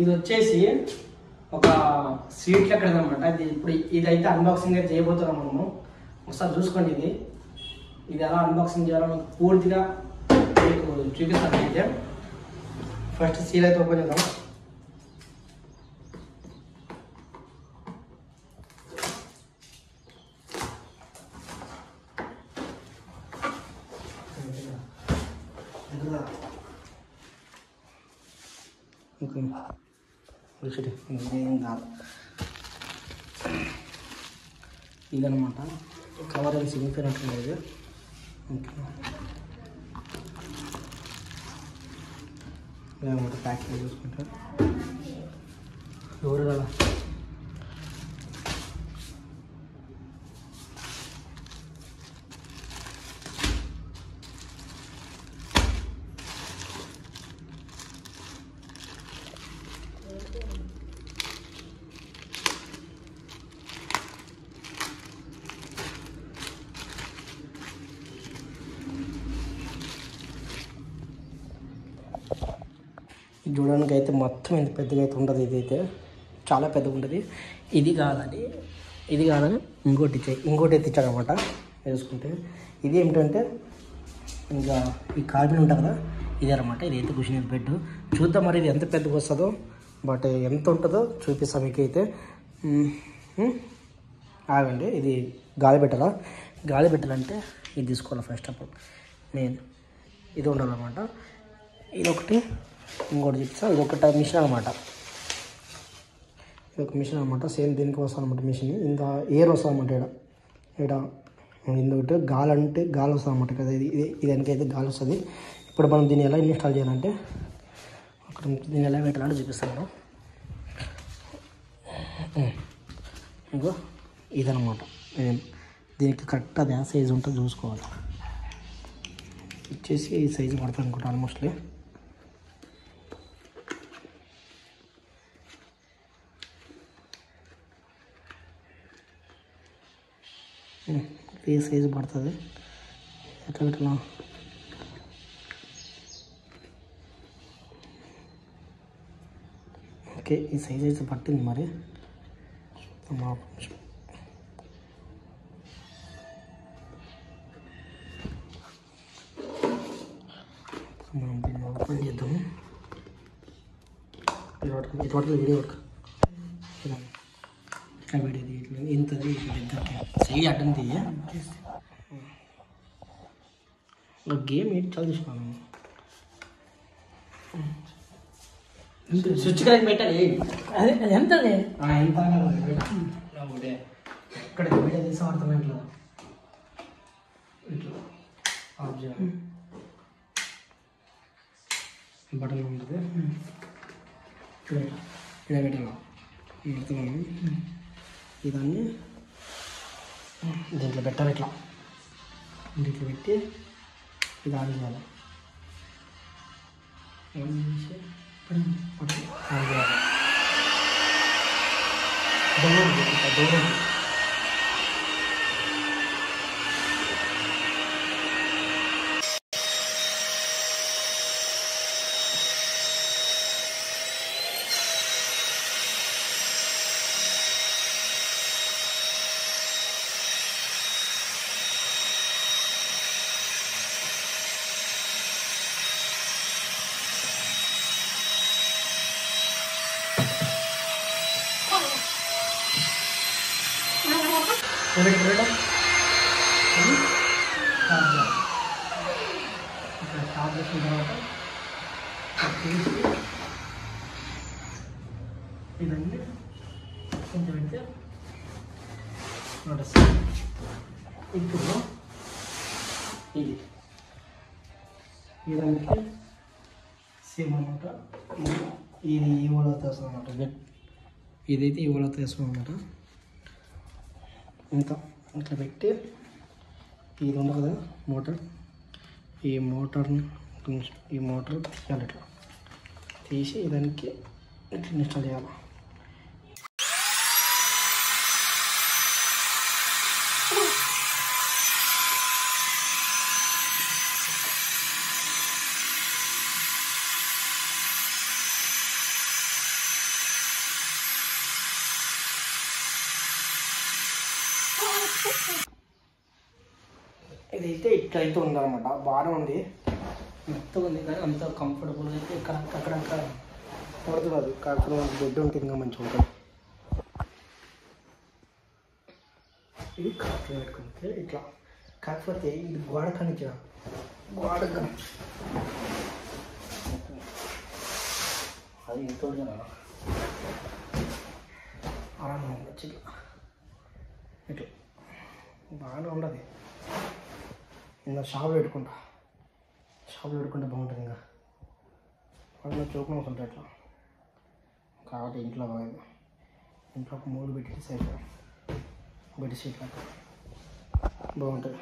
ఇది వచ్చేసి ఒక స్వీట్ లెక్కడదన్నమాట. ఇది ఇప్పుడు ఇదైతే అన్బాక్సింగ్ అయితే చేయబోతున్నాం మనము. ఒకసారి చూసుకోండి. ఇది ఎలా అన్బాక్సింగ్ చేయాలో మీకు పూర్తిగా మీకు చూపిస్తాను. అయితే ఫస్ట్ సీల్ అయితే ఓపెన్ చేద్దాం. ఏం కాదు ఇదనమాట. కవర్ అని సిగిపోయినట్టు. ఓకే ఇదనమాట ప్యాకింగ్ చూసుకుంటా. ఎవరు కదా చూడడానికి అయితే మొత్తం ఇంత పెద్దగా అయితే ఉంటుంది. ఇది అయితే చాలా పెద్దగా ఉంటుంది. ఇది కాదని ఇంకోటి అయితే ఇచ్చాడనమాట వేసుకుంటే. ఇది ఏమిటంటే ఇంకా ఈ కార్బన్ ఉంటుంది కదా, ఇదే అనమాట. ఇది అయితే కుషన్ బెడ్. చూద్దాం మరి ఇది ఎంత పెద్దగా వస్తుందో, బట్ ఎంత ఉంటుందో చూపిస్తాం మీకు అయితే. ఆగండి, ఇది గాలి పెట్టాలంటే ఇది తీసుకోవాలి ఫస్ట్ ఆఫ్ ఆల్. మెయిన్ ఇది ఉండాలన్నమాట. ఇదొకటి, ఇంకోటి చూపిస్తా. ఇది ఒక మిషన్ అనమాట. ఇది ఒక మిషన్ అనమాట. సేమ్ దీనికి వస్తుంది అనమాట మిషన్. ఇంత ఎయిర్ వస్తుంది అనమాట. ఇక్కడ ఇంకొకటి గాలి వస్తుంది అనమాట కదా. ఇది వెనకైతే గాలి వస్తుంది. ఇప్పుడు మనం దీన్ని ఎలా ఇన్స్టాల్ చేయాలంటే అక్కడ దీన్ని ఎలా పెట్టాలంటే చూపిస్తాను. ఇంకో ఇదనమాట. దీనికి కరెక్ట్ అది ఆ సైజు ఉంటుంది చూసుకోవాలి. వచ్చేసి ఈ సైజు పడుతుంది అనుకుంటా ఆల్మోస్ట్లీ. ఏ సైజు పడుతుంది ఎట్లా పెట్టాలా? ఓకే, ఈ సైజ్ అయితే పట్టింది. మరి మనం దీన్ని ఓపెన్ చేద్దాము. ఇది పడుతుంది వీడియో వర్క్. వీడియోది ఇట్లా ఇంతది ఇద్దరికి చెయ్యి అడ్డంది. గేమ్ ఏంటి చాలా చూసుకున్నాను. స్విచ్ కరెక్ట్ పెట్టాలి. అదే ఎంత ఇక్కడ వీడియో తీసి వాడుతున్నా. ఇట్లా ఆఫ్ చేయాలి. బటన్ ఉంటుంది. ఇలా పెట్టాలి. పెడుతున్నాను. ఇదాన్ని దీంట్లో పెట్టాలి. ఇట్లా దీంట్లో పెట్టి ఇది ఆన్ చేయాలి. ఆన్ చేసి ఆన్ చేయాలి. దూరం స్టార్ట్ చేసిన తర్వాత తీసి ఇవన్నీ కొంచెం పెడితే నడుస్తుంది. ఇప్పుడు ఇది దానికి సేమ్ అనమాట. ఇది ఈవోలతో వస్తుంది అనమాట. ఇదైతే ఈవోలతో వేస్తాం అనమాట. ఇంకా ఇట్లా పెట్టి ఇది ఉంది కదా మోటార్, ఈ మోటార్ తీయాలి. ఇట్లా తీసి దానికి ఇట్లా ఇన్స్టాల్ చేయాలి. ఇదైతే ఇట్లయితే ఉందన్నమాట, బాగానే ఉంది, మెత్తగా ఉంది, కానీ అంత కంఫర్టబుల్గా అయితే అక్కడక్కడ పడుతుంది. కాకపోతే మనకి బెడ్ ఉంటే ఇంకా మంచిగా ఉంటుంది. ఇది కరెక్ట్గా పెట్టుకుంటే ఇట్లా, కాకపోతే ఇది గోడ కనిచ గోడ అది ఇంత ఆరాంగా ఉండొచ్చు. ఇట్లా బాగానే ఉండదు. ఇంకా షాప్ పెట్టుకుంటా బాగుంటుంది. ఇంకా వాళ్ళు చూపులు ఉంటాయి ఇట్లా, కాబట్టి ఇంట్లో ఒక 3 పెట్టి సైడ్ బెడ్షీట్లు బాగుంటుంది.